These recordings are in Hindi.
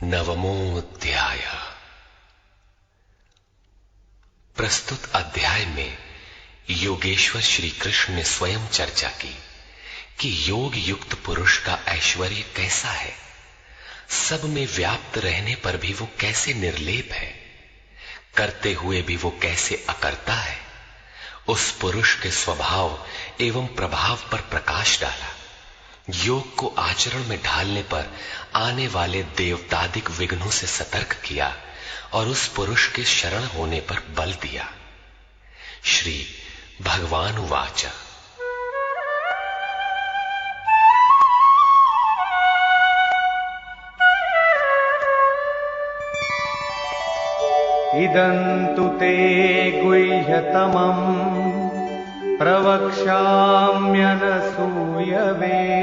नवमोऽध्याय। प्रस्तुत अध्याय में योगेश्वर श्री कृष्ण ने स्वयं चर्चा की कि योग युक्त पुरुष का ऐश्वर्य कैसा है, सब में व्याप्त रहने पर भी वो कैसे निर्लेप है, करते हुए भी वो कैसे अकर्ता है। उस पुरुष के स्वभाव एवं प्रभाव पर प्रकाश डाला। योग को आचरण में ढालने पर आने वाले देवतादिक विघ्नों से सतर्क किया और उस पुरुष के शरण होने पर बल दिया। श्री भगवान उवाच। इदन्तु ते गुह्यतमम् प्रवक्ष्याम्यनसूयवे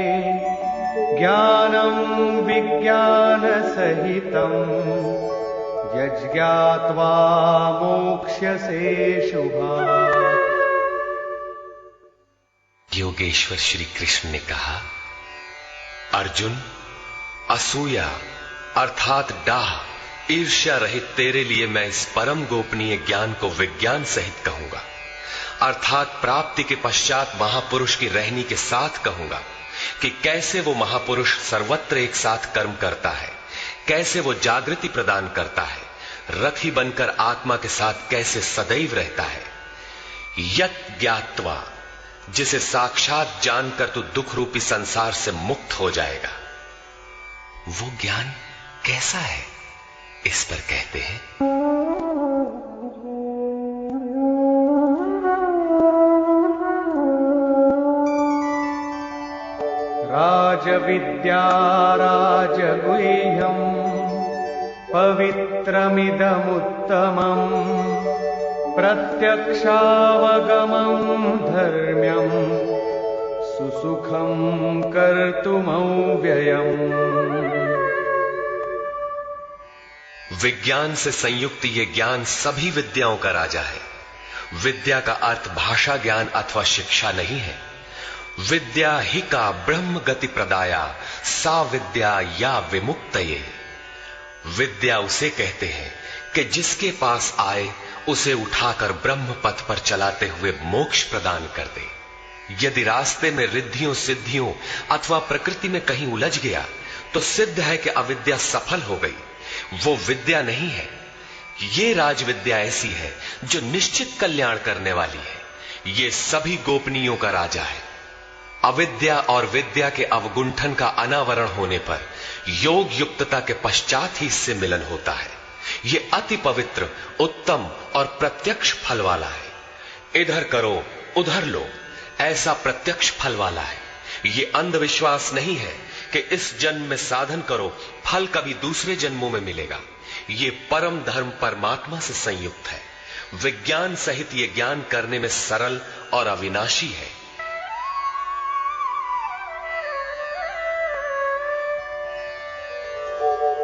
ज्ञानं विज्ञानसहितं यज्ञात्वा मोक्ष्यसे शुभात्। योगेश्वर श्री कृष्ण ने कहा, अर्जुन, असूया अर्थात डाह ईर्ष्या रहित तेरे लिए मैं इस परम गोपनीय ज्ञान को विज्ञान सहित कहूंगा, अर्थात प्राप्ति के पश्चात महापुरुष की रहनी के साथ कहूंगा कि कैसे वो महापुरुष सर्वत्र एक साथ कर्म करता है, कैसे वो जागृति प्रदान करता है, रथी बनकर आत्मा के साथ कैसे सदैव रहता है। यत् ज्ञात्वा, जिसे साक्षात जानकर तू दुख रूपी संसार से मुक्त हो जाएगा। वो ज्ञान कैसा है, इस पर कहते हैं, राजविद्या राजगुह्यम् पवित्रमिदमुत्तमम् प्रत्यक्षावगमम् धर्म्यम् सुसुखम् कर्तुमव्ययम्। विज्ञान से संयुक्त ये ज्ञान सभी विद्याओं का राजा है। विद्या का अर्थ भाषा ज्ञान अथवा शिक्षा नहीं है। विद्या ही का ब्रह्म गति प्रदाया सा विद्या या विमुक्तये। विद्या उसे कहते हैं कि जिसके पास आए उसे उठाकर ब्रह्म पथ पर चलाते हुए मोक्ष प्रदान कर दे। यदि रास्ते में रिद्धियों सिद्धियों अथवा प्रकृति में कहीं उलझ गया तो सिद्ध है कि अविद्या सफल हो गई। वो विद्या नहीं है। ये राजविद्या ऐसी है जो निश्चित कल्याण करने वाली है। ये सभी गोपनीयों का राजा है। अविद्या और विद्या के अवगुंठन का अनावरण होने पर योग युक्तता के पश्चात ही इससे मिलन होता है। ये अति पवित्र, उत्तम और प्रत्यक्ष फल वाला है। इधर करो उधर लो, ऐसा प्रत्यक्ष फल वाला है। ये अंधविश्वास नहीं है कि इस जन्म में साधन करो, फल कभी दूसरे जन्मों में मिलेगा। ये परम धर्म परमात्मा से संयुक्त है। विज्ञान सहित ये ज्ञान करने में सरल और अविनाशी है।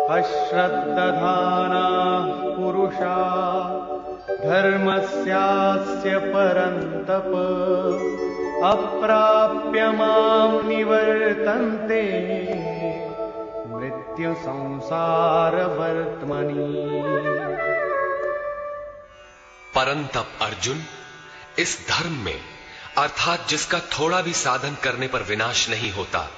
अश्रद्दधानाः पुरुषा धर्मस्यास्य परन्तप अप्राप्य मां निवर्तन्ते मृत्यु संसार वर्त्मनि। परंतप अर्जुन, इस धर्म में अर्थात जिसका थोड़ा भी साधन करने पर विनाश नहीं होता,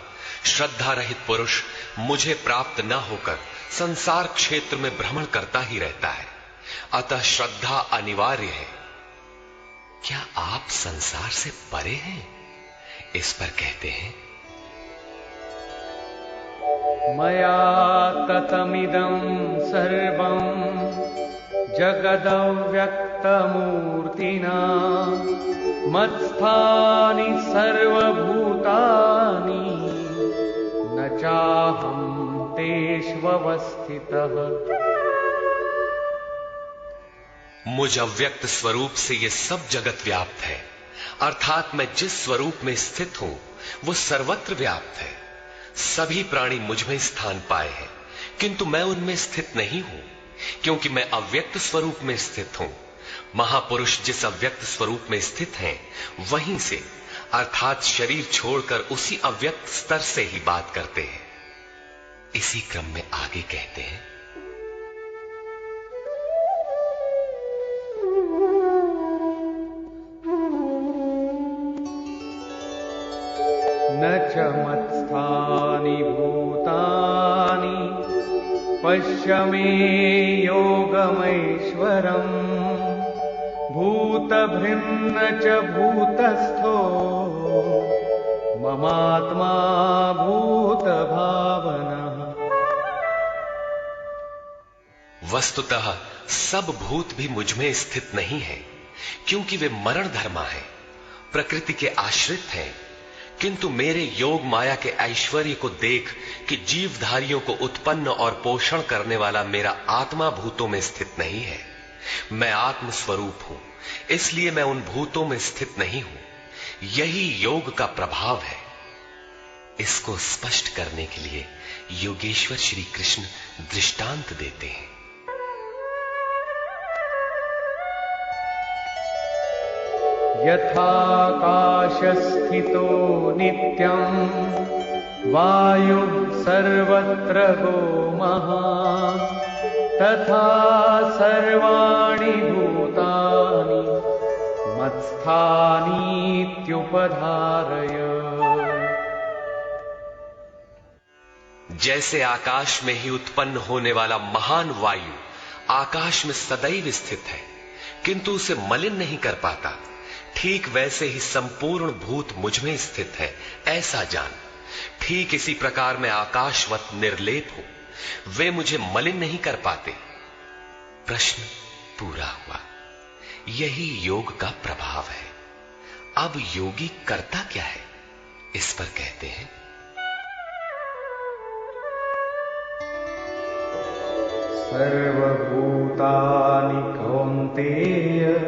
श्रद्धा रहित पुरुष मुझे प्राप्त न होकर संसार क्षेत्र में भ्रमण करता ही रहता है। अतः श्रद्धा अनिवार्य है। क्या आप संसार से परे हैं, इस पर कहते हैं, मया ततमिदं सर्वं जगदव्यक्तमूर्तिना मत्स्थानि सर्वभूतानि न चाहं तेष्वस्थितः। मुझ अव्यक्त स्वरूप से ये सब जगत व्याप्त है, अर्थात मैं जिस स्वरूप में स्थित हूं वो सर्वत्र व्याप्त है। सभी प्राणी मुझ में स्थान पाए हैं, किंतु मैं उनमें स्थित नहीं हूं, क्योंकि मैं अव्यक्त स्वरूप में स्थित हूं। महापुरुष जिस अव्यक्त स्वरूप में स्थित हैं, वहीं से अर्थात शरीर छोड़कर उसी अव्यक्त स्तर से ही बात करते हैं। इसी क्रम में आगे कहते हैं, न च मत्स्थानि भूतानि पश्य मे योगमैश्वरम् भूतभृन्न च भूतस्थो ममात्मा भूतभावनः। वस्तुतः सब भूत भी मुझ में स्थित नहीं है, क्योंकि वे मरण धर्मा है, प्रकृति के आश्रित हैं। किंतु मेरे योग माया के ऐश्वर्य को देख कि जीवधारियों को उत्पन्न और पोषण करने वाला मेरा आत्मा भूतों में स्थित नहीं है। मैं आत्म स्वरूप हूं, इसलिए मैं उन भूतों में स्थित नहीं हूं। यही योग का प्रभाव है। इसको स्पष्ट करने के लिए योगेश्वर श्री कृष्ण दृष्टांत देते हैं। यथाकाशस्थितो नित्यं वायुः सर्वत्र गोमहान् तथा सर्वाणि भूतानि मत्स्थानीत्युपधारय। जैसे आकाश में ही उत्पन्न होने वाला महान वायु आकाश में सदैव स्थित है, किंतु उसे मलिन नहीं कर पाता, ठीक वैसे ही संपूर्ण भूत मुझ में स्थित है, ऐसा जान। ठीक इसी प्रकार मैं आकाशवत निर्लेप हूं, वे मुझे मलिन नहीं कर पाते। प्रश्न पूरा हुआ। यही योग का प्रभाव है। अब योगी करता क्या है, इस पर कहते हैं, सर्वभूतानि कौन्तेय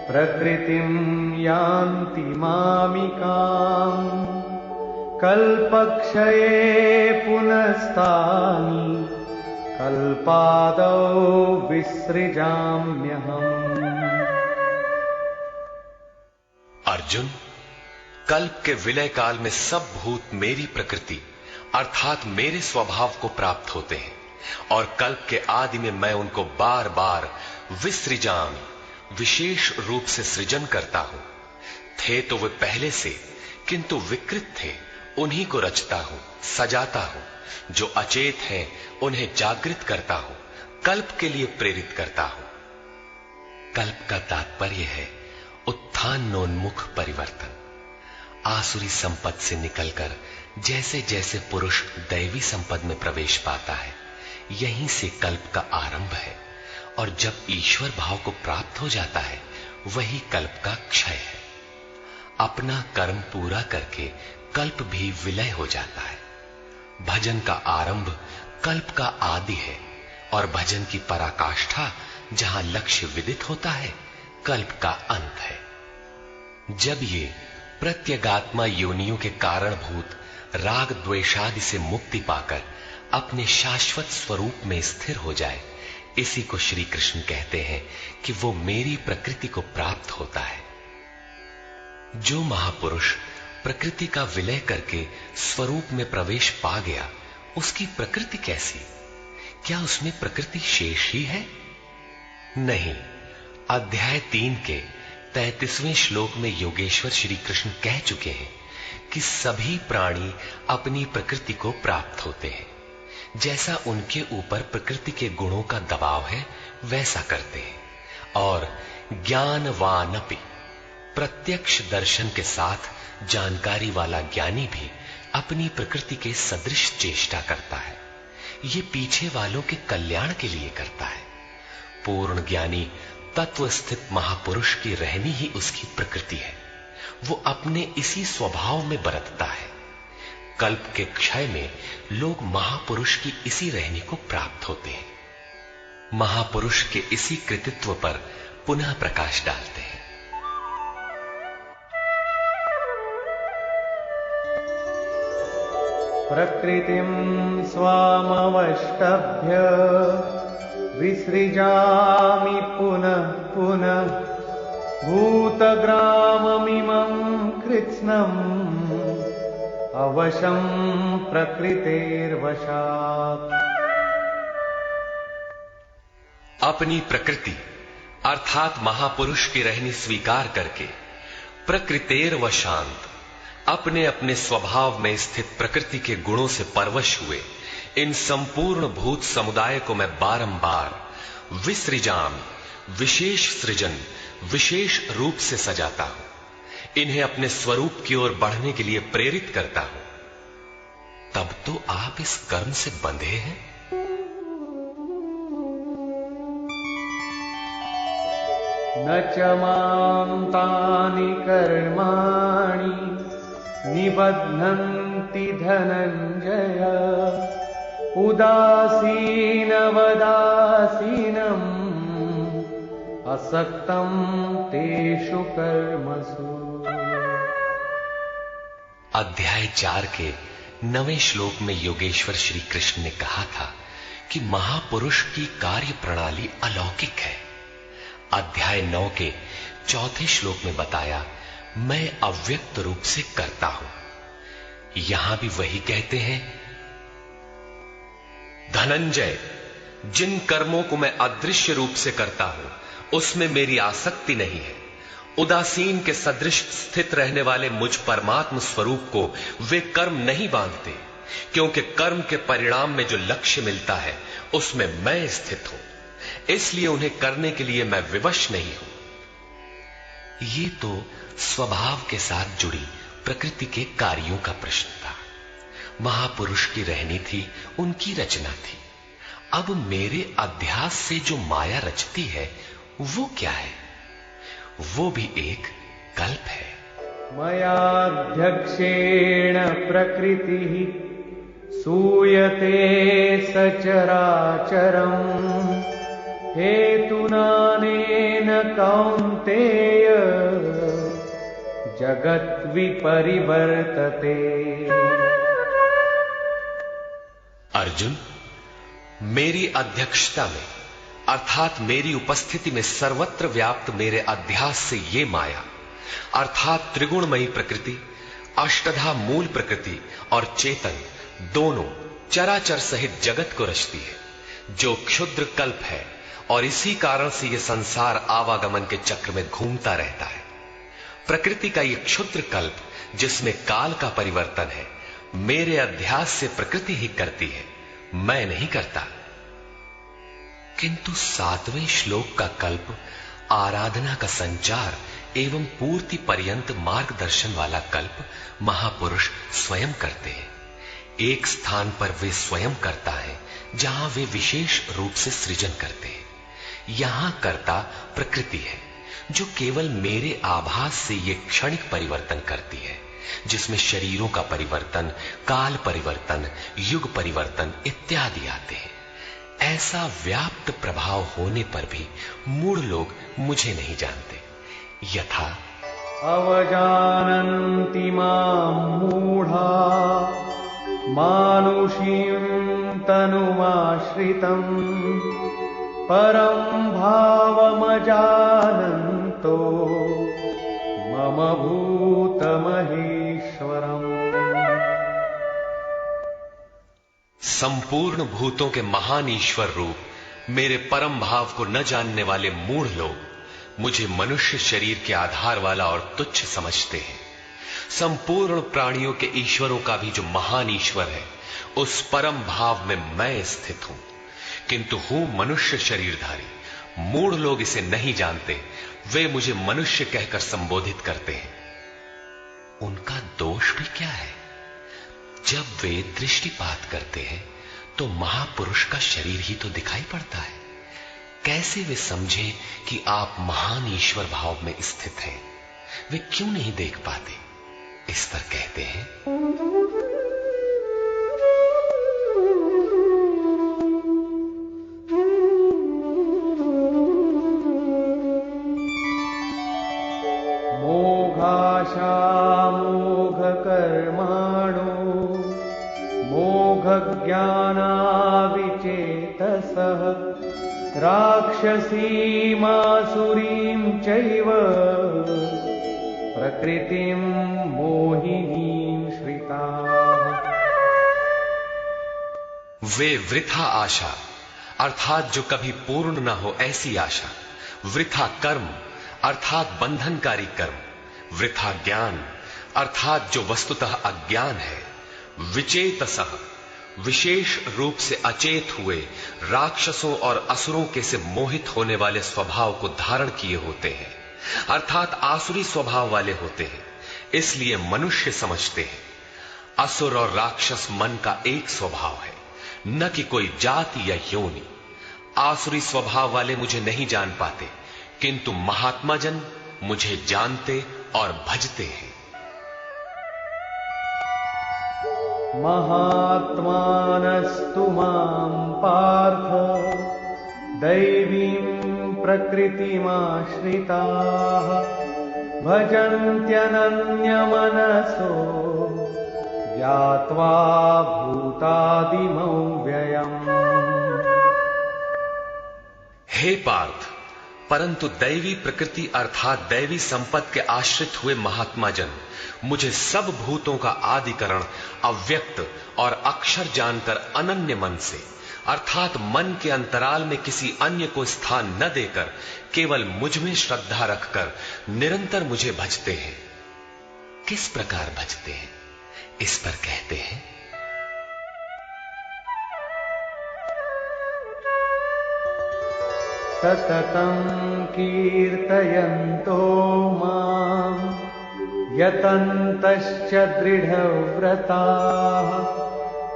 प्रकृतिं यान्ति मामिकाम् कल्पक्षये पुनस्तानि कल्पादौ विसृजाम्यहम्। अर्जुन, कल्प के विलय काल में सब भूत मेरी प्रकृति अर्थात मेरे स्वभाव को प्राप्त होते हैं, और कल्प के आदि में मैं उनको बार बार विसृजामि विशेष रूप से सृजन करता हूं। थे तो वे पहले से, किंतु विकृत थे, उन्हीं को रचता हूं, सजाता हूं। जो अचेत हैं उन्हें जागृत करता हूं, कल्प के लिए प्रेरित करता हूं। कल्प का तात्पर्य है उत्थानोन्मुख परिवर्तन। आसुरी संपद से निकलकर जैसे जैसे पुरुष दैवी संपद में प्रवेश पाता है, यहीं से कल्प का आरंभ है, और जब ईश्वर भाव को प्राप्त हो जाता है, वही कल्प का क्षय है। अपना कर्म पूरा करके कल्प भी विलय हो जाता है। भजन का आरंभ कल्प का आदि है, और भजन की पराकाष्ठा जहां लक्ष्य विदित होता है, कल्प का अंत है। जब ये प्रत्यगात्मा योनियों के कारणभूत राग द्वेषादि से मुक्ति पाकर अपने शाश्वत स्वरूप में स्थिर हो जाए, इसी को श्री कृष्ण कहते हैं कि वो मेरी प्रकृति को प्राप्त होता है। जो महापुरुष प्रकृति का विलय करके स्वरूप में प्रवेश पा गया, उसकी प्रकृति कैसी? क्या उसमें प्रकृति शेष ही है? नहीं। अध्याय 3 के 33वें श्लोक में योगेश्वर श्री कृष्ण कह चुके हैं कि सभी प्राणी अपनी प्रकृति को प्राप्त होते हैं। जैसा उनके ऊपर प्रकृति के गुणों का दबाव है, वैसा करते हैं। और ज्ञानवानपि, प्रत्यक्ष दर्शन के साथ जानकारी वाला ज्ञानी भी अपनी प्रकृति के सदृश चेष्टा करता है। ये पीछे वालों के कल्याण के लिए करता है। पूर्ण ज्ञानी तत्व स्थित महापुरुष की रहनी ही उसकी प्रकृति है। वो अपने इसी स्वभाव में बरतता है। कल्प के क्षय में लोग महापुरुष की इसी रहनी को प्राप्त होते हैं। महापुरुष के इसी कृतित्व पर पुनः प्रकाश डालते हैं। प्रकृतिं स्वामवष्टभ्य विसृजामि पुनः पुनः भूतग्राममिमं कृत्स्नम् अवशं प्रकृतेर्वशात्। अपनी प्रकृति अर्थात महापुरुष की रहनी स्वीकार करके प्रकृतेर्वशांत अपने अपने स्वभाव में स्थित प्रकृति के गुणों से परवश हुए इन संपूर्ण भूत समुदाय को मैं बारंबार विसृजाम विशेष सृजन विशेष रूप से सजाता हूं, इन्हें अपने स्वरूप की ओर बढ़ने के लिए प्रेरित करता हूं। तब तो आप इस कर्म से बंधे हैं। न च मां तानि कर्माणि निबध्नन्ति धनञ्जय उदासीनवदासीनम् असक्तं तेषु कर्मसु। अध्याय 4 के 9वें श्लोक में योगेश्वर श्री कृष्ण ने कहा था कि महापुरुष की कार्य प्रणाली अलौकिक है। अध्याय 9 के 4थे श्लोक में बताया, मैं अव्यक्त रूप से करता हूं। यहां भी वही कहते हैं, धनंजय, जिन कर्मों को मैं अदृश्य रूप से करता हूं उसमें मेरी आसक्ति नहीं है। उदासीन के सदृश स्थित रहने वाले मुझ परमात्म स्वरूप को वे कर्म नहीं बांधते, क्योंकि कर्म के परिणाम में जो लक्ष्य मिलता है उसमें मैं स्थित हूं, इसलिए उन्हें करने के लिए मैं विवश नहीं हूं। ये तो स्वभाव के साथ जुड़ी प्रकृति के कार्यों का प्रश्न था। महापुरुष की रहनी थी, उनकी रचना थी। अब मेरे अध्यास से जो माया रचती है वो क्या है? वो भी एक कल्प है। मयाध्यक्षेण प्रकृतिः सूयते सचराचरम् हेतुनानेन कौन्तेय जगत् विपरिवर्तते। अर्जुन, मेरी अध्यक्षता में अर्थात मेरी उपस्थिति में सर्वत्र व्याप्त मेरे अध्यास से ये माया अर्थात त्रिगुणमयी प्रकृति, अष्टधा मूल प्रकृति और चेतन दोनों चराचर सहित जगत को रचती है, जो क्षुद्र कल्प है। और इसी कारण से यह संसार आवागमन के चक्र में घूमता रहता है। प्रकृति का यह क्षुद्र कल्प जिसमें काल का परिवर्तन है, मेरे अध्यास से प्रकृति ही करती है, मैं नहीं करता। किंतु 7वें श्लोक का कल्प आराधना का संचार एवं पूर्ति पर्यंत मार्गदर्शन वाला कल्प महापुरुष स्वयं करते हैं। एक स्थान पर वे स्वयं करता है जहां वे विशेष रूप से सृजन करते हैं। यहां कर्ता प्रकृति है, जो केवल मेरे आभास से ये क्षणिक परिवर्तन करती है, जिसमें शरीरों का परिवर्तन, काल परिवर्तन, युग परिवर्तन इत्यादि आते हैं। ऐसा व्याप्त प्रभाव होने पर भी मूढ़ लोग मुझे नहीं जानते। यथा अवजानन्ति मां मूढ़ा मानुषीं तनुमाश्रितम् परं भावमजानन्तो मम भूतमहेश्वरम्। संपूर्ण भूतों के महान ईश्वर रूप मेरे परम भाव को न जानने वाले मूढ़ लोग मुझे मनुष्य शरीर के आधार वाला और तुच्छ समझते हैं। संपूर्ण प्राणियों के ईश्वरों का भी जो महान ईश्वर है, उस परम भाव में मैं स्थित हूं, किंतु हूं मनुष्य शरीरधारी। मूढ़ लोग इसे नहीं जानते, वे मुझे मनुष्य कहकर संबोधित करते हैं। उनका दोष भी क्या है? जब वे दृष्टिपात करते हैं तो महापुरुष का शरीर ही तो दिखाई पड़ता है। कैसे वे समझे कि आप महान ईश्वर भाव में स्थित हैं? वे क्यों नहीं देख पाते? इस पर कहते हैं, मोघ कर्माणो मोघ ज्ञानाविचेतसः राक्षसीमासुरीं चैव प्रकृतिं मोहिनीं श्रिताः। वे वृथा आशा अर्थात जो कभी पूर्ण न हो ऐसी आशा, वृथा कर्म अर्थात बंधनकारी कर्म, वृथा ज्ञान अर्थात जो वस्तुतः अज्ञान है, विचेतसः विशेष रूप से अचेत हुए राक्षसों और असुरों के से मोहित होने वाले स्वभाव को धारण किए होते हैं, अर्थात आसुरी स्वभाव वाले होते हैं, इसलिए मनुष्य समझते हैं। असुर और राक्षस मन का एक स्वभाव है, न कि कोई जाति या योनि। आसुरी स्वभाव वाले मुझे नहीं जान पाते, किंतु महात्मा जन मुझे जानते और भजते हैं। महात्मानस्तु मां पार्थ दैवीं प्रकृतिमाश्रिताः भजन्त्यनन्यमनसो ज्ञात्वा भूतादिमौ व्ययम्। हे पार्थ, परंतु दैवी प्रकृति अर्थात दैवी संपत्ति के आश्रित हुए महात्मा जन मुझे सब भूतों का आदिकरण अव्यक्त और अक्षर जानकर अनन्य मन से अर्थात मन के अंतराल में किसी अन्य को स्थान न देकर केवल मुझ में श्रद्धा रखकर निरंतर मुझे भजते हैं। किस प्रकार भजते हैं, इस पर कहते हैं। सततं कीर्तयन्तो मां यतन्तश्च दृढव्रताः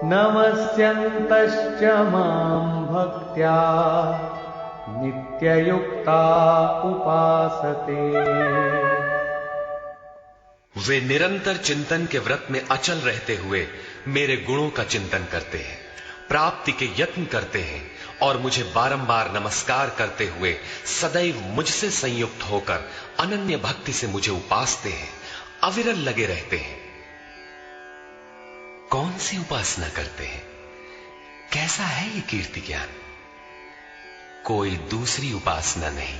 नमस्यन्तश्च मां भक्त्या नित्ययुक्ता उपासते। वे निरंतर चिंतन के व्रत में अचल रहते हुए मेरे गुणों का चिंतन करते हैं, प्राप्ति के यत्न करते हैं और मुझे बारंबार नमस्कार करते हुए सदैव मुझसे संयुक्त होकर अनन्य भक्ति से मुझे उपासते हैं, अविरल लगे रहते हैं। कौन सी उपासना करते हैं, कैसा है ये कीर्ति ज्ञान? कोई दूसरी उपासना नहीं,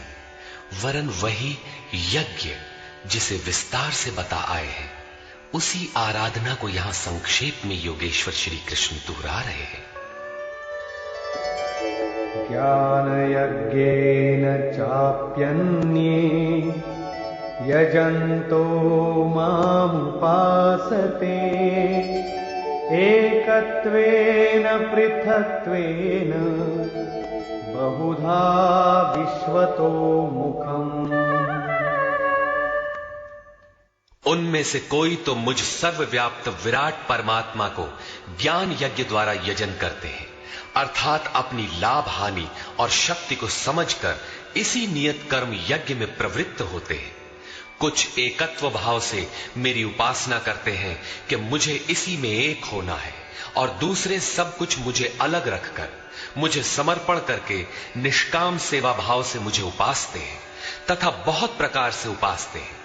वरन वही यज्ञ जिसे विस्तार से बता आए हैं, उसी आराधना को यहां संक्षेप में योगेश्वर श्री कृष्ण दोहरा रहे हैं। ज्ञानयज्ञेन चाप्यन्ये यजन्तो मामुपासते एकत्वेन पृथक्त्वेन बहुधा विश्वतो मुखम्। उनमें से कोई तो मुझ सर्वव्याप्त विराट परमात्मा को ज्ञान यज्ञ द्वारा यजन करते हैं, अर्थात अपनी लाभ हानि और शक्ति को समझकर इसी नियत कर्म यज्ञ में प्रवृत्त होते हैं। कुछ एकत्व भाव से मेरी उपासना करते हैं कि मुझे इसी में एक होना है, और दूसरे सब कुछ मुझे अलग रखकर मुझे समर्पण करके निष्काम सेवा भाव से मुझे उपासते हैं तथा बहुत प्रकार से उपासते हैं,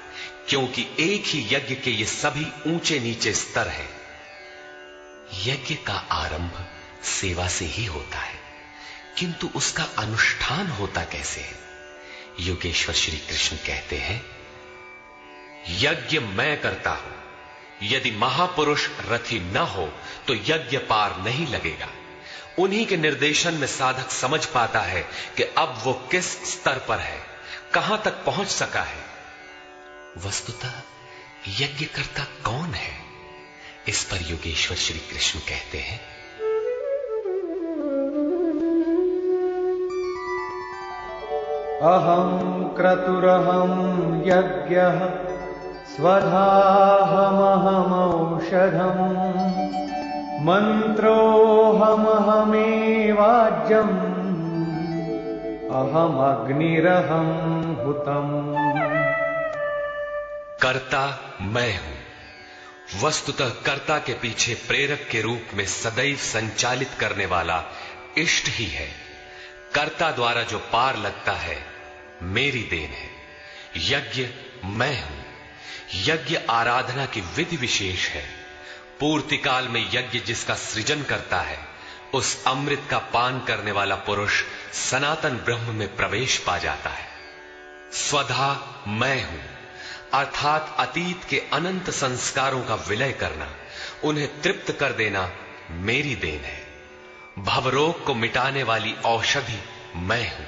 क्योंकि एक ही यज्ञ के ये सभी ऊंचे नीचे स्तर हैं। यज्ञ का आरंभ सेवा से ही होता है, किंतु उसका अनुष्ठान होता कैसे है? योगेश्वर श्री कृष्ण कहते हैं, यज्ञ मैं करता हूं, यदि महापुरुष रथी न हो तो यज्ञ पार नहीं लगेगा। उन्हीं के निर्देशन में साधक समझ पाता है कि अब वो किस स्तर पर है, कहां तक पहुंच सका है। वस्तुतः यज्ञकर्ता कौन है, इस पर योगेश्वर श्री कृष्ण कहते हैं, अहं क्रतुरहं यज्ञः स्वधाहमहमौषधम् मन्त्रोऽहमहमेवाज्यम् अहमग्निरहं हुतम्। कर्ता मैं हूं। वस्तुतः कर्ता के पीछे प्रेरक के रूप में सदैव संचालित करने वाला इष्ट ही है। कर्ता द्वारा जो पार लगता है मेरी देन है। यज्ञ मैं हूं। यज्ञ आराधना की विधि विशेष है। पूर्ति काल में यज्ञ जिसका सृजन करता है, उस अमृत का पान करने वाला पुरुष सनातन ब्रह्म में प्रवेश पा जाता है। स्वधा मैं हूं अर्थात अतीत के अनंत संस्कारों का विलय करना, उन्हें तृप्त कर देना मेरी देन है। भवरोग को मिटाने वाली औषधि मैं हूं।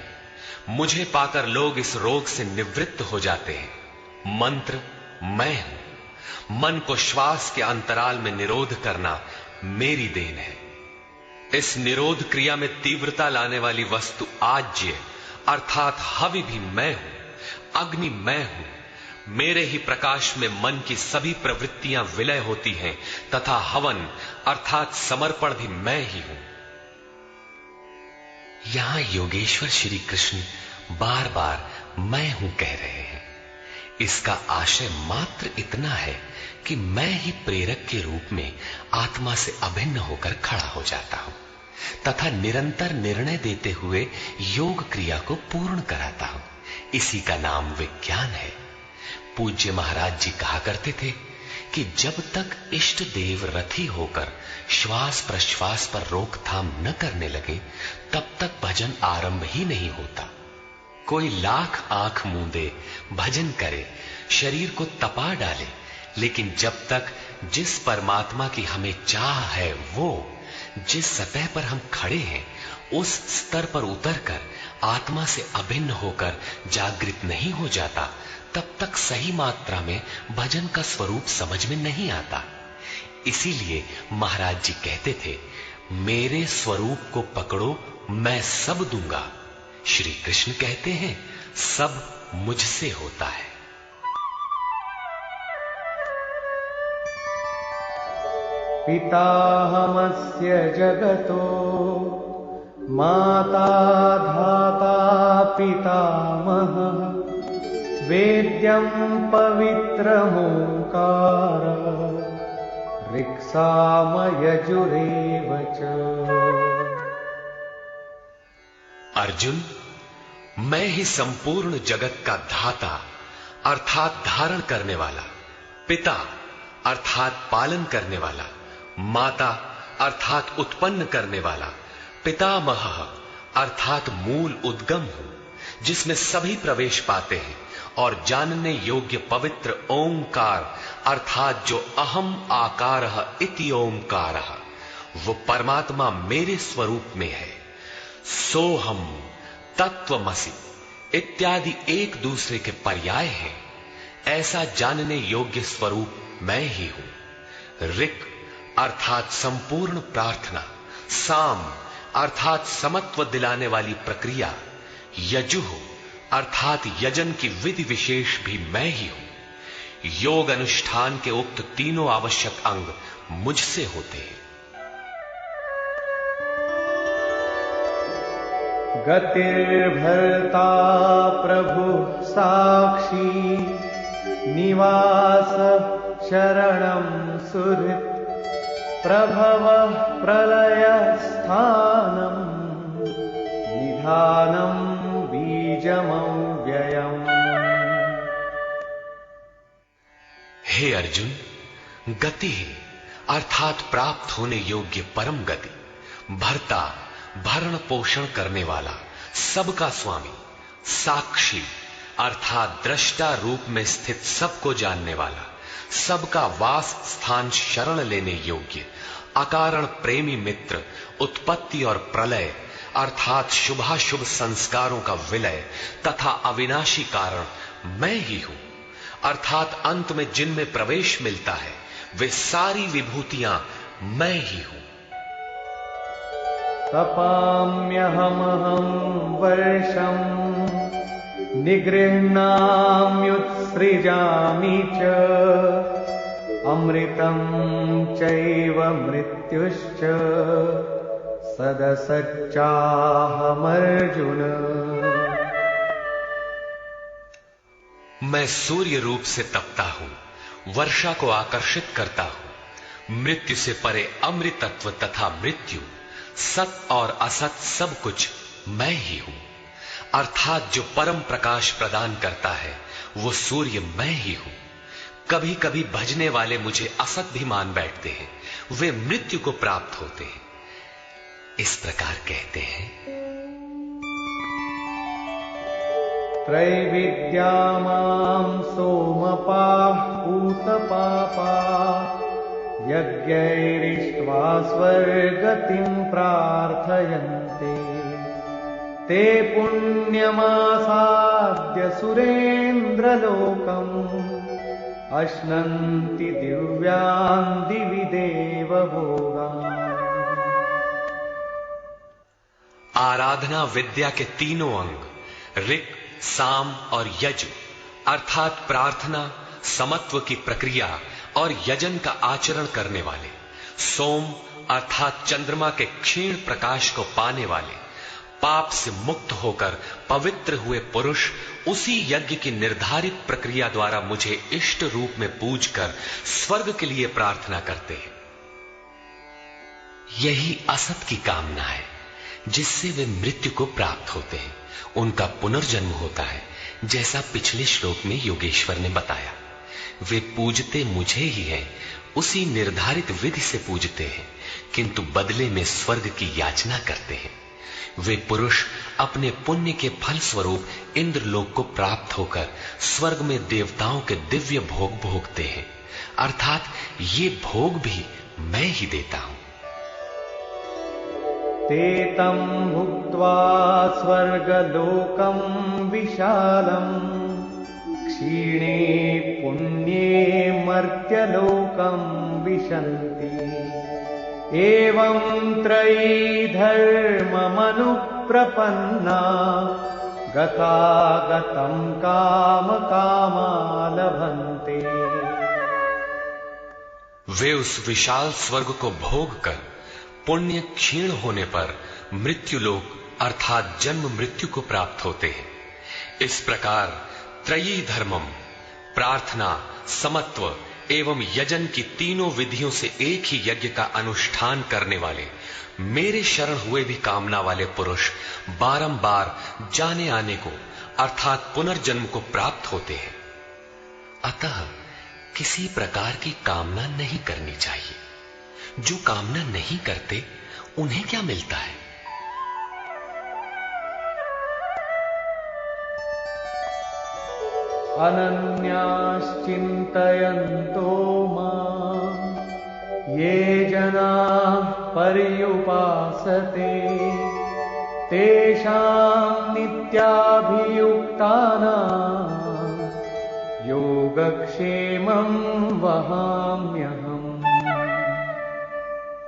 मुझे पाकर लोग इस रोग से निवृत्त हो जाते हैं। मंत्र मैं हूं। मन को श्वास के अंतराल में निरोध करना मेरी देन है। इस निरोध क्रिया में तीव्रता लाने वाली वस्तु आज्य अर्थात हवि भी मैं हूं। अग्नि मैं हूं। मेरे ही प्रकाश में मन की सभी प्रवृत्तियां विलय होती हैं तथा हवन अर्थात समर्पण भी मैं ही हूं। यहां योगेश्वर श्री कृष्ण बार बार मैं हूं कह रहे हैं। इसका आशय मात्र इतना है कि मैं ही प्रेरक के रूप में आत्मा से अभिन्न होकर खड़ा हो जाता हूं तथा निरंतर निर्णय देते हुए योग क्रिया को पूर्ण कराता हूं। इसी का नाम विज्ञान है। पूज्य महाराज जी कहा करते थे कि जब तक इष्ट देव रथी होकर श्वास प्रश्वास पर रोकथाम न करने लगे तब तक भजन आरंभ ही नहीं होता। कोई लाख आंख मूंदे भजन करे, शरीर को तपा डाले, लेकिन जब तक जिस परमात्मा की हमें चाह है वो जिस सतह पर हम खड़े हैं उस स्तर पर उतरकर आत्मा से अभिन्न होकर जागृत नहीं हो जाता तब तक सही मात्रा में भजन का स्वरूप समझ में नहीं आता। इसीलिए महाराज जी कहते थे, मेरे स्वरूप को पकड़ो, मैं सब दूंगा। श्री कृष्ण कहते हैं, सब मुझसे होता है। पिताहमस्य जगतो माता धाता पितामहः वेद्यं पवित्रमोंकार ऋक्सामयजुरेव च। अर्जुन, मैं ही संपूर्ण जगत का धाता अर्थात धारण करने वाला, पिता अर्थात पालन करने वाला, माता अर्थात उत्पन्न करने वाला, पितामह अर्थात मूल उद्गम हूं जिसमें सभी प्रवेश पाते हैं, और जानने योग्य पवित्र ओंकार अर्थात जो अहम आकारः इति ओंकारः वो परमात्मा मेरे स्वरूप में है। सोहम, तत्वमसि इत्यादि एक दूसरे के पर्याय हैं। ऐसा जानने योग्य स्वरूप मैं ही हूं। ऋक् अर्थात संपूर्ण प्रार्थना, साम अर्थात समत्व दिलाने वाली प्रक्रिया, यजुः अर्थात यजन की विधि विशेष भी मैं ही हूं। योग अनुष्ठान के उक्त तीनों आवश्यक अंग मुझसे होते हैं। गतिर्भर्ता प्रभु साक्षी निवास शरणं सुहृत् प्रभवः प्रलय स्थानं निधानं बीजमव्ययम्। हे अर्जुन, गति अर्थात प्राप्त होने योग्य परम गति, भर्ता भरण पोषण करने वाला, सबका स्वामी, साक्षी अर्थात दृष्टा रूप में स्थित सबको जानने वाला, सबका वास स्थान शरण लेने योग्य, अकारण प्रेमी मित्र, उत्पत्ति और प्रलय अर्थात शुभाशुभ संस्कारों का विलय तथा अविनाशी कारण मैं ही हूं। अर्थात अंत में जिनमें प्रवेश मिलता है वे सारी विभूतियां मैं ही हूं। तपाम्यहमहं वर्षं निगृह्णाम्युत्सृजामि च अमृतं चैव मृत्युश्च सदसच्चाहमर्जुन। मैं सूर्य रूप से तपता हूं, वर्षा को आकर्षित करता हूं, मृत्यु से परे अमृतत्व तथा मृत्यु, सत और असत सब कुछ मैं ही हूं। अर्थात जो परम प्रकाश प्रदान करता है वो सूर्य मैं ही हूं। कभी कभी भजने वाले मुझे असत भी मान बैठते हैं, वे मृत्यु को प्राप्त होते हैं। इस प्रकार कहते हैं, त्रैविद्या मां सोमपाः पूतपापा यज्ञैरिष्ट्वा स्वर्गतिं प्रार्थयन्ते ते पुण्यमासाद्य सुरेन्द्रलोकम् अश्नन्ति दिव्यान् दिवि देवभोगान्। आराधना विद्या के तीनों अंग ऋक्, साम और यजु अर्थात प्रार्थना, समत्व की प्रक्रिया और यजन का आचरण करने वाले, सोम अर्थात चंद्रमा के क्षीण प्रकाश को पाने वाले, पाप से मुक्त होकर पवित्र हुए पुरुष उसी यज्ञ की निर्धारित प्रक्रिया द्वारा मुझे इष्ट रूप में पूजकर स्वर्ग के लिए प्रार्थना करते हैं। यही असत की कामना है जिससे वे मृत्यु को प्राप्त होते हैं। उनका पुनर्जन्म होता है, जैसा पिछले श्लोक में योगेश्वर ने बताया। वे पूजते मुझे ही हैं, उसी निर्धारित विधि से पूजते हैं, किंतु बदले में स्वर्ग की याचना करते हैं। वे पुरुष अपने पुण्य के फल स्वरूप इंद्रलोक को प्राप्त होकर स्वर्ग में देवताओं के दिव्य भोग भोगते हैं, अर्थात ये भोग भी मैं ही देता हूं। ते तं भुक्त्वा स्वर्गलोकं विशालम् क्षीणे पुण्ये मर्त्यलोकं विशन्ति एवं त्रयी धर्ममनुप्रपन्ना गतागतं कामकामा लभन्ते। वे उस विशाल स्वर्ग को भोग कर पुण्य क्षीण होने पर मृत्युलोक अर्थात जन्म मृत्यु को प्राप्त होते हैं। इस प्रकार त्रयी धर्मम प्रार्थना, समत्व एवं यजन की तीनों विधियों से एक ही यज्ञ का अनुष्ठान करने वाले मेरे शरण हुए भी कामना वाले पुरुष बारंबार जाने आने को अर्थात पुनर्जन्म को प्राप्त होते हैं। अतः किसी प्रकार की कामना नहीं करनी चाहिए। जो कामना नहीं करते उन्हें क्या मिलता है? अनन्याश्चिन्तयन्तो मां ये जनाः पर्युपासते तेषां नित्याभियुक्तानां योगक्षेमं वहाम्यहम्।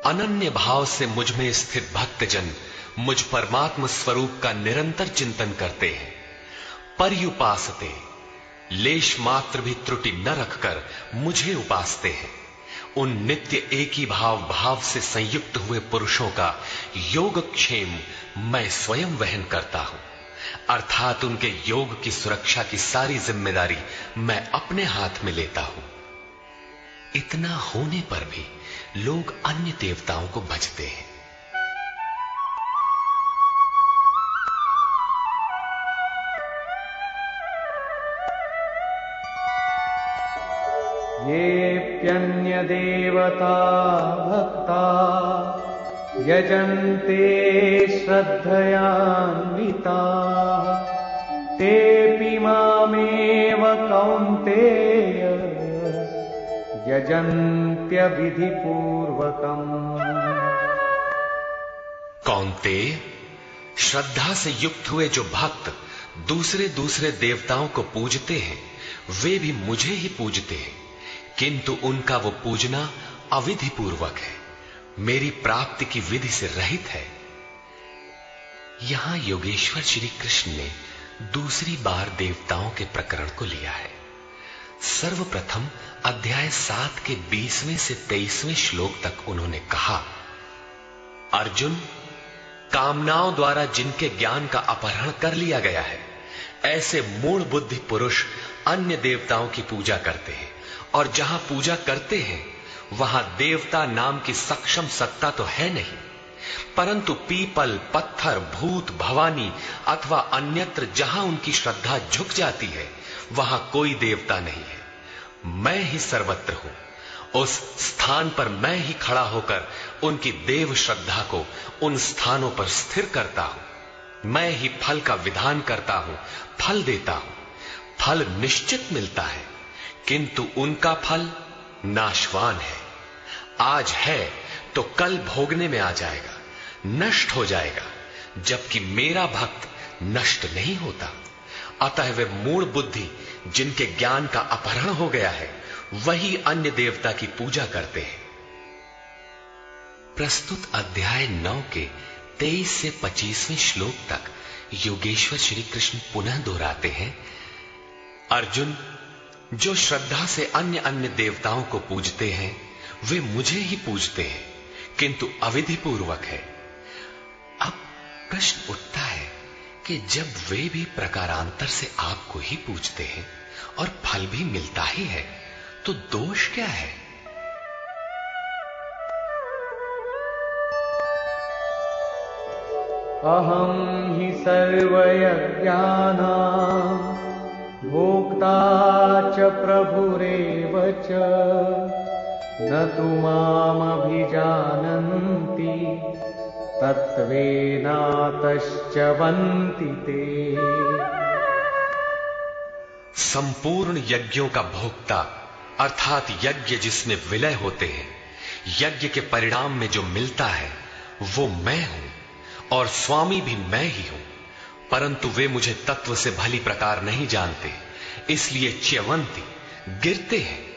अनन्य भाव से मुझ में स्थित भक्तजन मुझ परमात्म स्वरूप का निरंतर चिंतन करते हैं। पर्युपासते लेश मात्र भी त्रुटि न रखकर मुझे उपासते हैं। उन नित्य एक ही भाव से संयुक्त हुए पुरुषों का योगक्षेम मैं स्वयं वहन करता हूं, अर्थात उनके योग की सुरक्षा की सारी जिम्मेदारी मैं अपने हाथ में लेता हूं। इतना होने पर भी लोग अन्य देवताओं को भजते हैं। येऽप्यन्यदेवता भक्ता यजन्ते श्रद्धयान्विताः तेऽपि मामेव कौन्तेय यजन्त्य विधिपूर्वकम्। कौन्तेय, श्रद्धा से युक्त हुए जो भक्त दूसरे दूसरे देवताओं को पूजते हैं वे भी मुझे ही पूजते हैं, किंतु उनका वो पूजना अविधि पूर्वक है, मेरी प्राप्ति की विधि से रहित है। यहां योगेश्वर श्री कृष्ण ने दूसरी बार देवताओं के प्रकरण को लिया है। सर्वप्रथम अध्याय 7 के 20वें से 23वें श्लोक तक उन्होंने कहा, अर्जुन, कामनाओं द्वारा जिनके ज्ञान का अपहरण कर लिया गया है ऐसे मूढ़ बुद्धि पुरुष अन्य देवताओं की पूजा करते हैं, और जहां पूजा करते हैं वहां देवता नाम की सक्षम सत्ता तो है नहीं, परंतु पीपल, पत्थर, भूत, भवानी अथवा अन्यत्र जहां उनकी श्रद्धा झुक जाती है वहां कोई देवता नहीं है। मैं ही सर्वत्र हूं, उस स्थान पर मैं ही खड़ा होकर उनकी देव श्रद्धा को उन स्थानों पर स्थिर करता हूं। मैं ही फल का विधान करता हूं, फल देता हूं। फल निश्चित मिलता है, किंतु उनका फल नाशवान है। आज है तो कल भोगने में आ जाएगा, नष्ट हो जाएगा, जबकि मेरा भक्त नष्ट नहीं होता। अतः वे मूढ़ बुद्धि जिनके ज्ञान का अपहरण हो गया है, वही अन्य देवता की पूजा करते हैं। प्रस्तुत अध्याय 9 के 23 से 25वें श्लोक तक योगेश्वर श्री कृष्ण पुनः दोहराते हैं, अर्जुन, जो श्रद्धा से अन्य अन्य देवताओं को पूजते हैं वे मुझे ही पूजते हैं, किंतु अविधि पूर्वक है। अब प्रश्न उठता है कि जब वे भी प्रकारांतर से आपको ही पूजते हैं और फल भी मिलता ही है, तो दोष क्या है? अहं हि सर्वयज्ञानां भोक्ता च प्रभुरेव च न तु मामभिजानन्ति तत्त्वेनातश्च वन्ति ते। संपूर्ण यज्ञों का भोक्ता अर्थात यज्ञ जिसमें विलय होते हैं, यज्ञ के परिणाम में जो मिलता है वो मैं हूं और स्वामी भी मैं ही हूं, परंतु वे मुझे तत्व से भली प्रकार नहीं जानते, इसलिए च्यवंती गिरते हैं,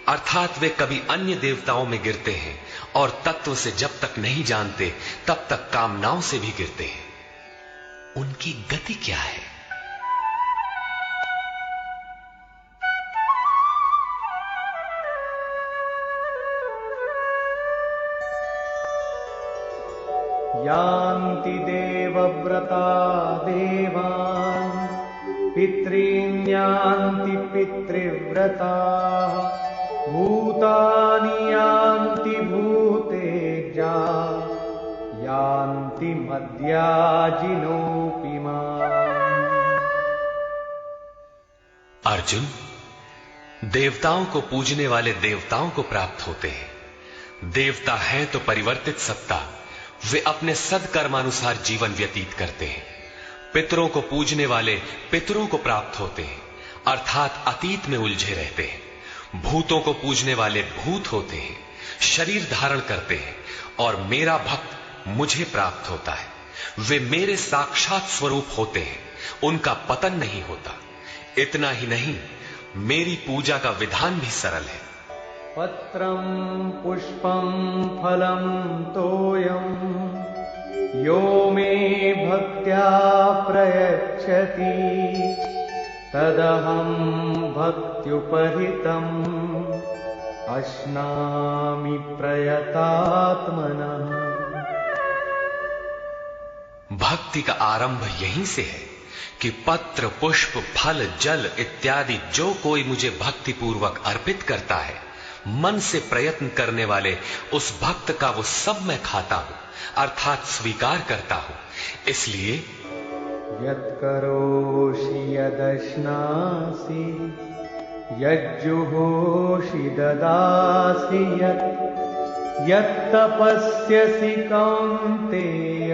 अर्थात वे कभी अन्य देवताओं में गिरते हैं और तत्व से जब तक नहीं जानते तब तक कामनाओं से भी गिरते हैं। उनकी गति क्या है? यान्ति देवव्रता देवान् पितॄन् यान्ति पितृव्रताः भूतानि यान्ति भूतेजा यान्ति मद्याजिनोऽपि माम्। अर्जुन, देवताओं को पूजने वाले देवताओं को प्राप्त होते हैं। देवता हैं तो परिवर्तित सत्ता, वे अपने सदकर्मानुसार जीवन व्यतीत करते हैं। पितरों को पूजने वाले पितरों को प्राप्त होते हैं, अर्थात अतीत में उलझे रहते हैं। भूतों को पूजने वाले भूत होते हैं, शरीर धारण करते हैं, और मेरा भक्त मुझे प्राप्त होता है। वे मेरे साक्षात स्वरूप होते हैं, उनका पतन नहीं होता। इतना ही नहीं, मेरी पूजा का विधान भी सरल है। पत्रं पुष्पं फलं तोयं यो मे भक्त्या प्रयच्छति तदहं भक्त्युपहृतम् अश्नामि प्रयतात्मनः। भक्ति का आरंभ यहीं से है कि पत्र, पुष्प, फल, जल इत्यादि जो कोई मुझे भक्ति पूर्वक अर्पित करता है, मन से प्रयत्न करने वाले उस भक्त का वो सब मैं खाता हूं, अर्थात स्वीकार करता हूं। इसलिए यत्करोषि यदश्नासि यज्जुहोषि ददासि यत्तपस्यसि कौन्तेय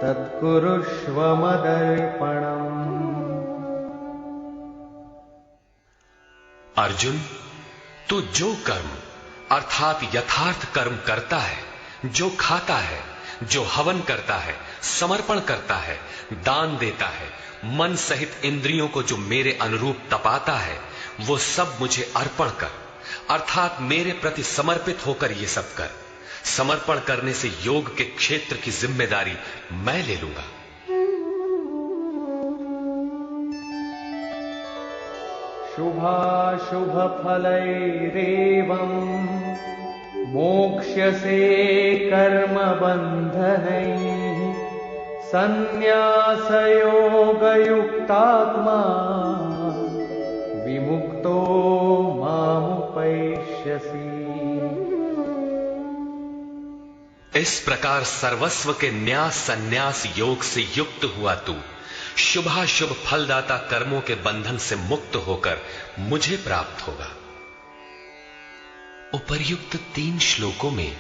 तत्कुरुष्व मदर्पणम्। अर्जुन, तू जो कर्म अर्थात यथार्थ कर्म करता है, जो खाता है, जो हवन करता है, समर्पण करता है, दान देता है, मन सहित इंद्रियों को जो मेरे अनुरूप तपाता है, वो सब मुझे अर्पण कर, अर्थात मेरे प्रति समर्पित होकर ये सब कर। समर्पण करने से योग के क्षेत्र की जिम्मेदारी मैं ले लूंगा। शुभाशुभ फलैरेवम् मोक्ष्यसे कर्म बन्धनैः संन्यासयोगयुक्तात्मा विमुक्तो मामुपैष्यसि। इस प्रकार सर्वस्व के न्यास संन्यास योग से युक्त हुआ तू शुभाशुभ फलदाता कर्मों के बंधन से मुक्त होकर मुझे प्राप्त होगा। उपर्युक्त 3 श्लोकों में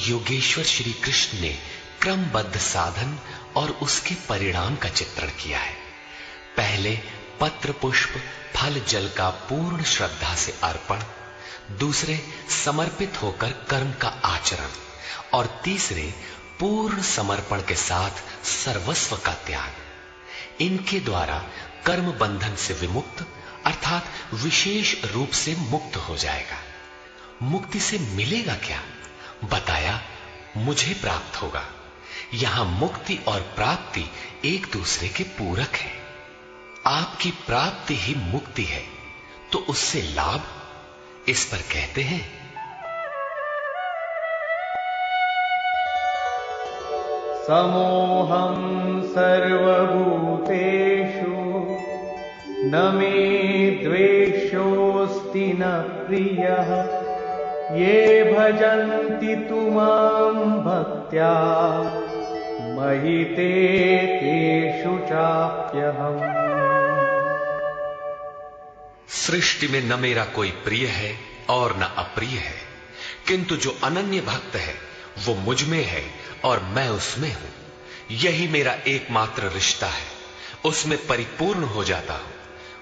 योगेश्वर श्री कृष्ण ने क्रमबद्ध साधन और उसके परिणाम का चित्रण किया है। पहले पत्र, पुष्प, फल, जल का पूर्ण श्रद्धा से अर्पण, दूसरे समर्पित होकर कर्म का आचरण और तीसरे पूर्ण समर्पण के साथ सर्वस्व का त्याग। इनके द्वारा कर्म बंधन से विमुक्त अर्थात विशेष रूप से मुक्त हो जाएगा। मुक्ति से मिलेगा क्या? बताया, मुझे प्राप्त होगा। यहां मुक्ति और प्राप्ति एक दूसरे के पूरक हैं। आपकी प्राप्ति ही मुक्ति है, तो उससे लाभ? इस पर कहते हैं, समोहं सर्वभूतेषु न मे द्वेषोऽस्ति न प्रियः ये भजन्ति तु मां भक्त्या मयि ते तेषु चाप्यहम्। सृष्टि में न मेरा कोई प्रिय है और न अप्रिय है, किंतु जो अनन्य भक्त है वो मुझ में है और मैं उसमें हूं। यही मेरा एकमात्र रिश्ता है, उसमें परिपूर्ण हो जाता हूं।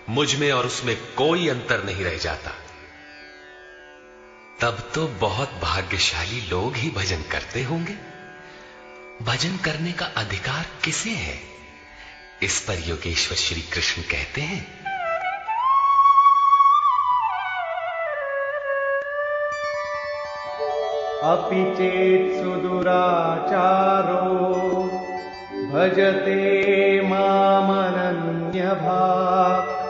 मुझ में और उसमें कोई अंतर नहीं रह जाता। तब तो बहुत भाग्यशाली लोग ही भजन करते होंगे। भजन करने का अधिकार किसे है? इस पर योगेश्वर श्री कृष्ण कहते हैं, अपि चेत् सुदुराचारो भजते मामनन्यभाक्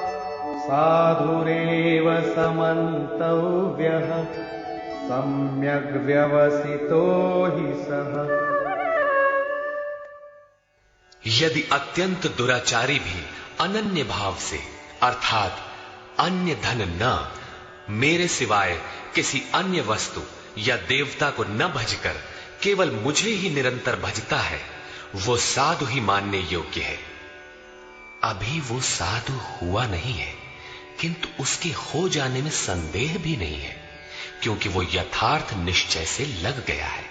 साधुरेव समन्तव्यः सम्यग् व्यवसितो हि सः। यदि अत्यंत दुराचारी भी अनन्य भाव से अर्थात अन्य धन न, मेरे सिवाय किसी अन्य वस्तु या देवता को न भजकर केवल मुझे ही निरंतर भजता है, वो साधु ही मानने योग्य है। अभी वो साधु हुआ नहीं है, किंतु उसके हो जाने में संदेह भी नहीं है, क्योंकि वो यथार्थ निश्चय से लग गया है।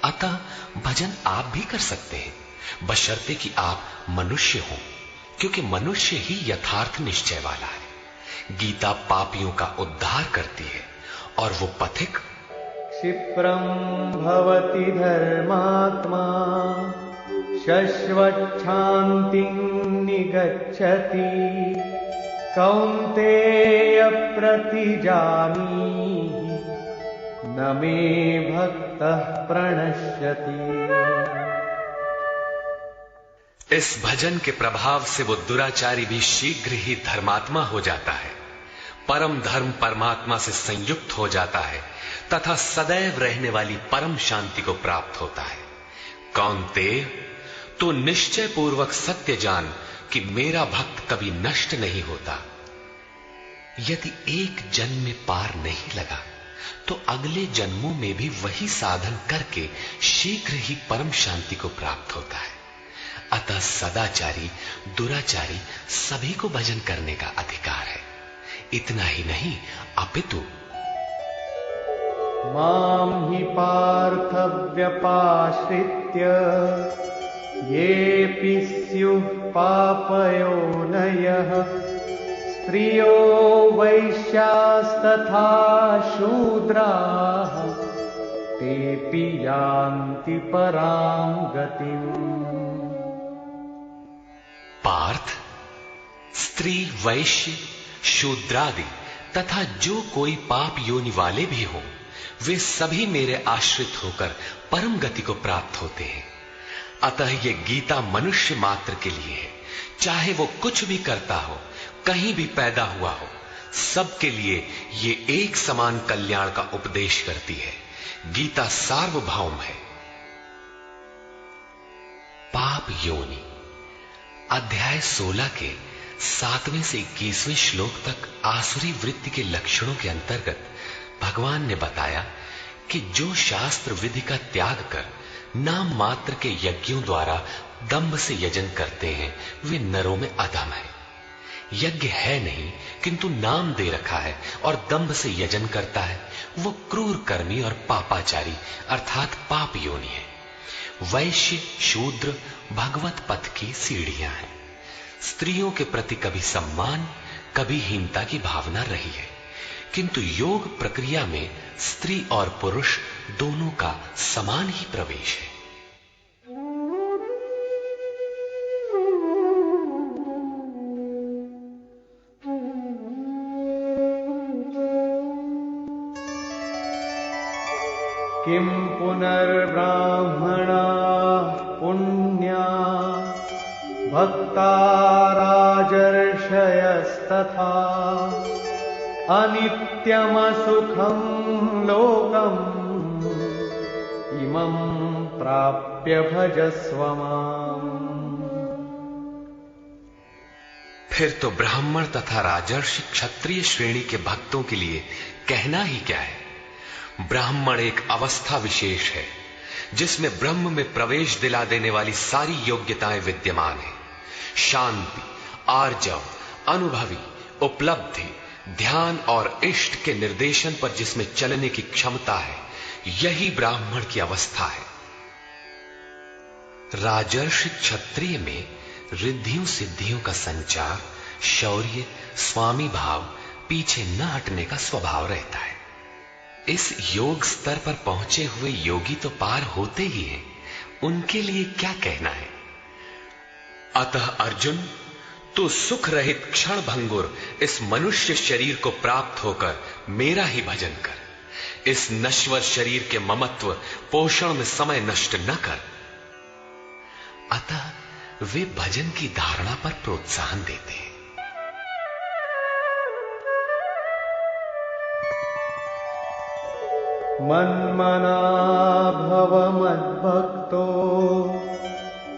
अतः भजन आप भी कर सकते हैं, बशर्ते कि आप मनुष्य हो, क्योंकि मनुष्य ही यथार्थ निश्चय वाला है। गीता पापियों का उद्धार करती है और वो पथिक क्षिप्रं भवति धर्मात्मा शश्वच्छान्तिं निगच्छति कौन्तेय प्रतिजानीहि न मे भक्तः प्रणश्यति। इस भजन के प्रभाव से वो दुराचारी भी शीघ्र ही धर्मात्मा हो जाता है, परम धर्म परमात्मा से संयुक्त हो जाता है तथा सदैव रहने वाली परम शांति को प्राप्त होता है। कौन्तेय, तो निश्चय पूर्वक सत्य जान कि मेरा भक्त कभी नष्ट नहीं होता। यदि एक जन्म में पार नहीं लगा तो अगले जन्मों में भी वही साधन करके शीघ्र ही परम शांति को प्राप्त होता है। अतः सदाचारी दुराचारी सभी को भजन करने का अधिकार है। इतना ही नहीं, अपितु मां हि पार्थ व्यपाश्रित्य येऽपि स्युः पापयोनयः स्त्रियो वैश्यास्तथा शूद्राः तेऽपि यान्ति परां गतिम्। पार्थ, स्त्री, वैश्य, शूद्रादि तथा जो कोई पाप योनि वाले भी हों, वे सभी मेरे आश्रित होकर परम गति को प्राप्त होते हैं। अतः ये गीता मनुष्य मात्र के लिए है, चाहे वो कुछ भी करता हो, कहीं भी पैदा हुआ हो, सबके लिए ये एक समान कल्याण का उपदेश करती है। गीता सार्वभौम है। पाप योनि अध्याय 16 के 7वें से 21वें श्लोक तक आसुरी वृत्ति के लक्षणों के अंतर्गत भगवान ने बताया कि जो शास्त्र विधि का त्याग कर नाम मात्र के यज्ञों द्वारा दंभ से यजन करते हैं, वे नरों में अधम है। यज्ञ है नहीं किंतु नाम दे रखा है और दंभ से यजन करता है, वो क्रूर कर्मी और पापाचारी अर्थात पाप योनि है। वैश्य शूद्र भगवत पथ की सीढ़ियां हैं। स्त्रियों के प्रति कभी सम्मान कभी हीनता की भावना रही है, किंतु योग प्रक्रिया में स्त्री और पुरुष दोनों का समान ही प्रवेश है। किं पुनर्ब्राह्मणा पुण्या भक्ता राजर्षयस्तथा अनित्यमसुखं लोकम् इमं प्राप्य भजस्व माम्। फिर तो ब्राह्मण तथा राजर्षि क्षत्रिय श्रेणी के भक्तों के लिए कहना ही क्या है। ब्राह्मण एक अवस्था विशेष है जिसमें ब्रह्म में प्रवेश दिला देने वाली सारी योग्यताएं विद्यमान है। शांति, आर्जव, अनुभवी, उपलब्धि, ध्यान और इष्ट के निर्देशन पर जिसमें चलने की क्षमता है, यही ब्राह्मण की अवस्था है। राजर्षि क्षत्रिय में रिद्धियों सिद्धियों का संचार, शौर्य, स्वामी भाव, पीछे न हटने का स्वभाव रहता है। इस योग स्तर पर पहुंचे हुए योगी तो पार होते ही हैं, उनके लिए क्या कहना है। अतः अर्जुन, तू सुख रहित क्षण भंगुर इस मनुष्य शरीर को प्राप्त होकर मेरा ही भजन कर। इस नश्वर शरीर के ममत्व पोषण में समय नष्ट न कर। अतः वे भजन की धारणा पर प्रोत्साहन देते हैं। मन्मना भव मद्भक्तो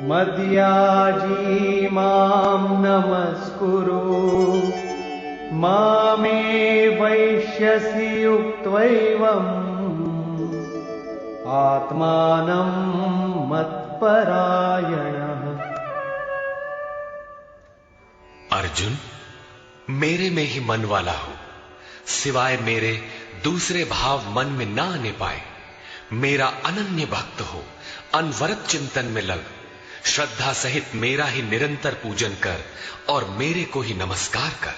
मद्याजी मां नमस्कुरु मामे वैश्यसि युक्त्वैवम् आत्मानं मत्परायणः। अर्जुन, मेरे में ही मन वाला हो, सिवाय मेरे दूसरे भाव मन में ना आने पाए। मेरा अनन्य भक्त हो, अनवरत चिंतन में लग, श्रद्धा सहित मेरा ही निरंतर पूजन कर और मेरे को ही नमस्कार कर।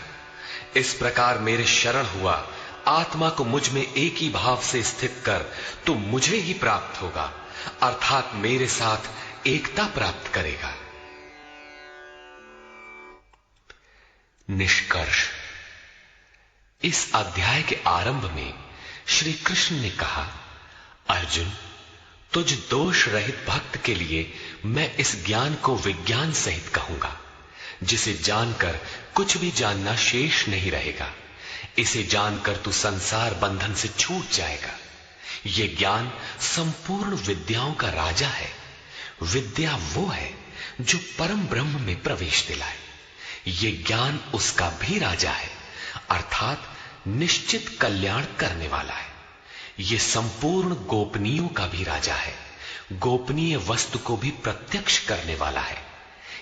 इस प्रकार मेरे शरण हुआ, आत्मा को मुझ में एक ही भाव से स्थित कर, तू मुझे ही प्राप्त होगा, अर्थात मेरे साथ एकता प्राप्त करेगा। निष्कर्ष, इस अध्याय के आरंभ में श्री कृष्ण ने कहा, अर्जुन, तुझ दोष रहित भक्त के लिए मैं इस ज्ञान को विज्ञान सहित कहूंगा, जिसे जानकर कुछ भी जानना शेष नहीं रहेगा। इसे जानकर तू संसार बंधन से छूट जाएगा। ये ज्ञान संपूर्ण विद्याओं का राजा है। विद्या वो है जो परम ब्रह्म में प्रवेश दिलाए। ये ज्ञान उसका भी राजा है, अर्थात निश्चित कल्याण करने वाला है। ये संपूर्ण गोपनीयों का भी राजा है, गोपनीय वस्तु को भी प्रत्यक्ष करने वाला है।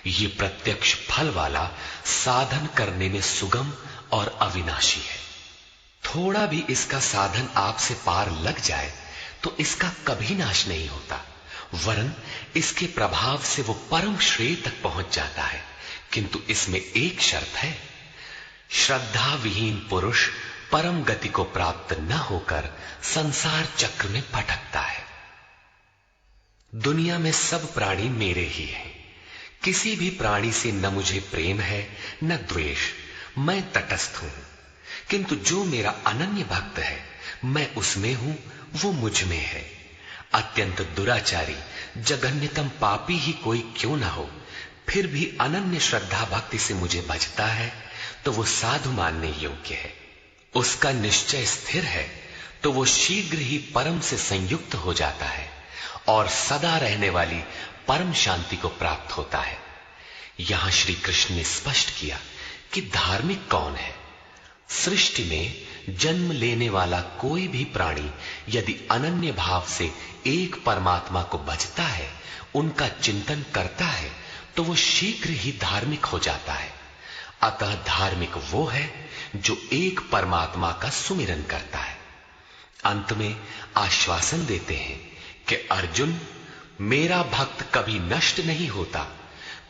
ये प्रत्यक्ष फल वाला, साधन करने में सुगम और अविनाशी है। थोड़ा भी इसका साधन आपसे पार लग जाए तो इसका कभी नाश नहीं होता, वरन इसके प्रभाव से वो परम श्रेय तक पहुंच जाता है। किंतु इसमें एक शर्त है, श्रद्धा विहीन पुरुष परम गति को प्राप्त न होकर संसार चक्र में भटकता है। दुनिया में सब प्राणी मेरे ही हैं। किसी भी प्राणी से न मुझे प्रेम है न द्वेष, मैं तटस्थ हूं। किंतु जो मेरा अनन्य भक्त है, मैं उसमें हूं, वो मुझ में है। अत्यंत दुराचारी, जघन्यतम पापी ही कोई क्यों ना हो, फिर भी अनन्य श्रद्धा भक्ति से मुझे भजता है तो वो साधु मानने योग्य है। उसका निश्चय स्थिर है तो वो शीघ्र ही परम से संयुक्त हो जाता है और सदा रहने वाली परम शांति को प्राप्त होता है। यहां श्री कृष्ण ने स्पष्ट किया कि धार्मिक कौन है। सृष्टि में जन्म लेने वाला कोई भी प्राणी यदि अनन्य भाव से एक परमात्मा को भजता है, उनका चिंतन करता है, तो वो शीघ्र ही धार्मिक हो जाता है। अतः धार्मिक वो है जो एक परमात्मा का सुमिरन करता है। अंत में आश्वासन देते हैं कि अर्जुन, मेरा भक्त कभी नष्ट नहीं होता।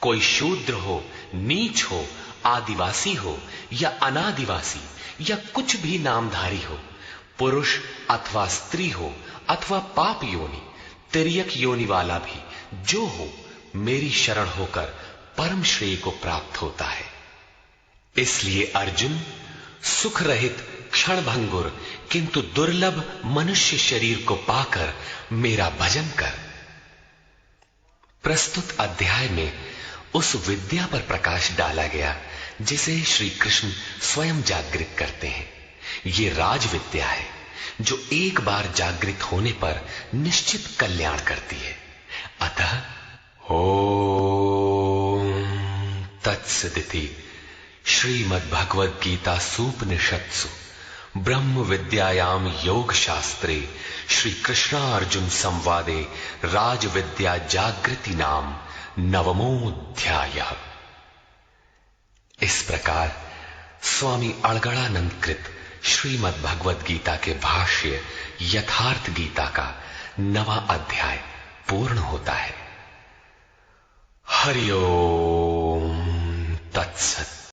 कोई शूद्र हो, नीच हो, आदिवासी हो या अनादिवासी या कुछ भी नामधारी हो, पुरुष अथवा स्त्री हो अथवा पाप योनि, तिर्यक योनि वाला भी जो हो, मेरी शरण होकर परम श्रेय को प्राप्त होता है। इसलिए अर्जुन, सुख रहित क्षणभंगुर किंतु दुर्लभ मनुष्य शरीर को पाकर मेरा भजन कर। प्रस्तुत अध्याय में उस विद्या पर प्रकाश डाला गया जिसे श्री कृष्ण स्वयं जागृत करते हैं। ये राज विद्या है जो एक बार जागृत होने पर निश्चित कल्याण करती है। अतः ओम तत्सदिति श्रीमद्भगवद गीता सूपनिषत्सु ब्रह्म विद्यायाम योग शास्त्रे श्री कृष्णार्जुन संवादे राज विद्या जागृति नाम नवमोऽध्यायः। इस प्रकार स्वामी अड़गड़ानंद कृत श्रीमद् भगवद गीता के भाष्य यथार्थ गीता का 9वां अध्याय पूर्ण होता है। हरि ओम तत्सत।